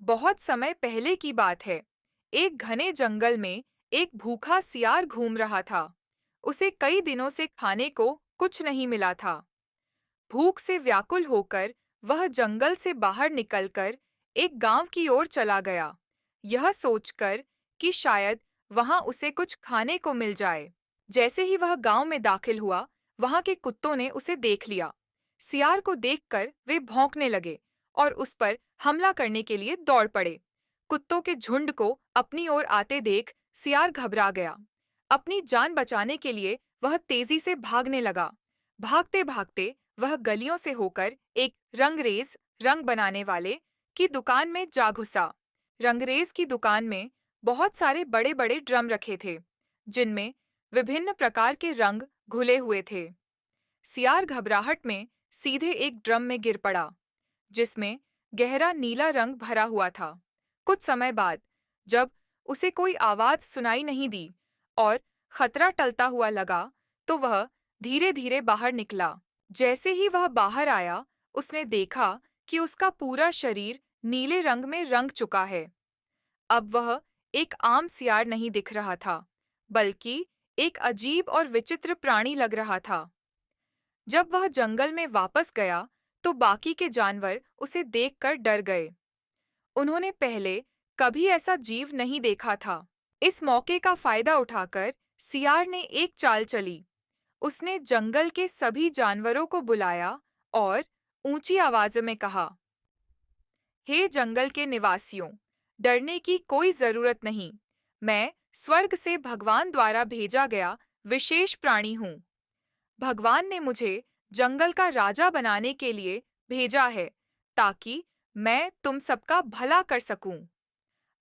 बहुत समय पहले की बात है। एक घने जंगल में एक भूखा सियार घूम रहा था। उसे कई दिनों से खाने को कुछ नहीं मिला था। भूख से व्याकुल होकर वह जंगल से बाहर निकलकर एक गांव की ओर चला गया, यह सोचकर कि शायद वहां उसे कुछ खाने को मिल जाए। जैसे ही वह गांव में दाखिल हुआ, वहां के कुत्तों ने उसे देख लिया। सियार को देखकर वे भौंकने लगे और उस पर हमला करने के लिए दौड़ पड़े। कुत्तों के झुंड को अपनी ओर आते देख सियार घबरा गया। अपनी जान बचाने के लिए वह तेजी से भागने लगा। भागते भागते वह गलियों से होकर एक रंगरेज रंग बनाने वाले की दुकान में जा घुसा। रंगरेज की दुकान में बहुत सारे बड़े बड़े ड्रम रखे थे, जिनमें विभिन्न प्रकार के रंग घुले हुए थे। सियार घबराहट में सीधे एक ड्रम में गिर पड़ा, जिसमें गहरा नीला रंग भरा हुआ था। कुछ समय बाद, जब उसे कोई आवाज सुनाई नहीं दी और खतरा टलता हुआ लगा, तो वह धीरे धीरे बाहर निकला। जैसे ही वह बाहर आया, उसने देखा कि उसका पूरा शरीर नीले रंग में रंग चुका है। अब वह एक आम सियार नहीं दिख रहा था, बल्कि एक अजीब और विचित्र प्राणी लग रहा था। जब वह जंगल में वापस गया, तो बाकी के जानवर उसे देखकर डर गए। उन्होंने पहले कभी ऐसा जीव नहीं देखा था। इस मौके का फायदा उठाकर सियार ने एक चाल चली। उसने जंगल के सभी जानवरों को बुलाया और ऊंची आवाज में कहा, हे जंगल के निवासियों, डरने की कोई जरूरत नहीं। मैं स्वर्ग से भगवान द्वारा भेजा गया विशेष प्राणी हूँ। भगवान ने मुझे जंगल का राजा बनाने के लिए भेजा है, ताकि मैं तुम सबका भला कर सकूं।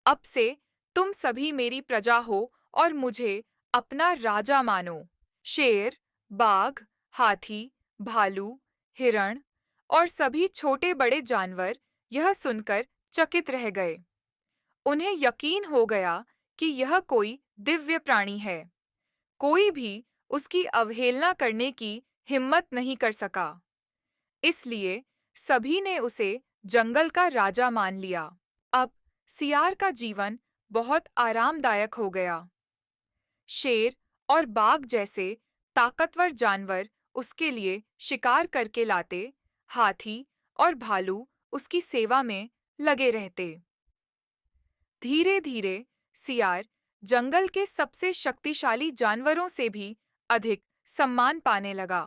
अब से तुम सभी मेरी प्रजा हो और मुझे अपना राजा मानो। शेर, बाघ, हाथी, भालू, हिरण और सभी छोटे बड़े जानवर यह सुनकर चकित रह गए। उन्हें यकीन हो गया कि यह कोई दिव्य प्राणी है। कोई भी उसकी अवहेलना करने की हिम्मत नहीं कर सका। इसलिए सभी ने उसे जंगल का राजा मान लिया। अब सियार का जीवन बहुत आरामदायक हो गया। शेर और बाघ जैसे ताकतवर जानवर उसके लिए शिकार करके लाते, हाथी और भालू उसकी सेवा में लगे रहते। धीरे धीरे सियार जंगल के सबसे शक्तिशाली जानवरों से भी अधिक सम्मान पाने लगा।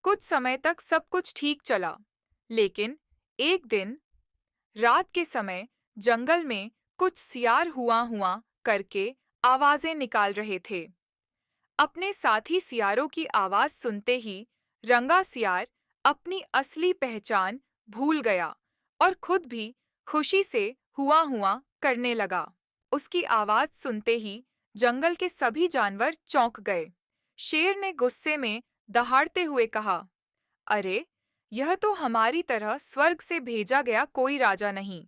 कुछ समय तक सब कुछ ठीक चला, लेकिन एक दिन रात के समय जंगल में कुछ सियार हुआ हुआ करके आवाजें निकाल रहे थे। अपने साथी सियारों की आवाज सुनते ही रंगा सियार अपनी असली पहचान भूल गया और खुद भी खुशी से हुआ हुआ करने लगा। उसकी आवाज सुनते ही जंगल के सभी जानवर चौंक गए। शेर ने गुस्से में दहाड़ते हुए कहा, अरे, यह तो हमारी तरह स्वर्ग से भेजा गया कोई राजा नहीं,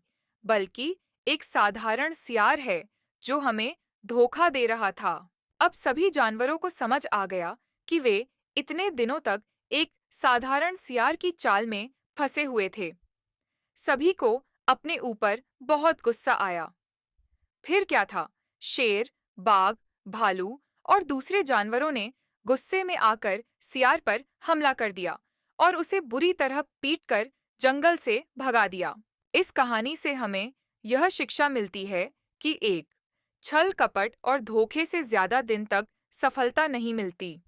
बल्कि एक साधारण सियार है जो हमें धोखा दे रहा था। अब सभी जानवरों को समझ आ गया कि वे इतने दिनों तक एक साधारण सियार की चाल में फंसे हुए थे। सभी को अपने ऊपर बहुत गुस्सा आया। फिर क्या था? शेर, बाघ, भालू और दूसरे जानवरों ने गुस्से में आकर सियार पर हमला कर दिया और उसे बुरी तरह पीटकर जंगल से भगा दिया। इस कहानी से हमें यह शिक्षा मिलती है कि एक छल कपट और धोखे से ज्यादा दिन तक सफलता नहीं मिलती।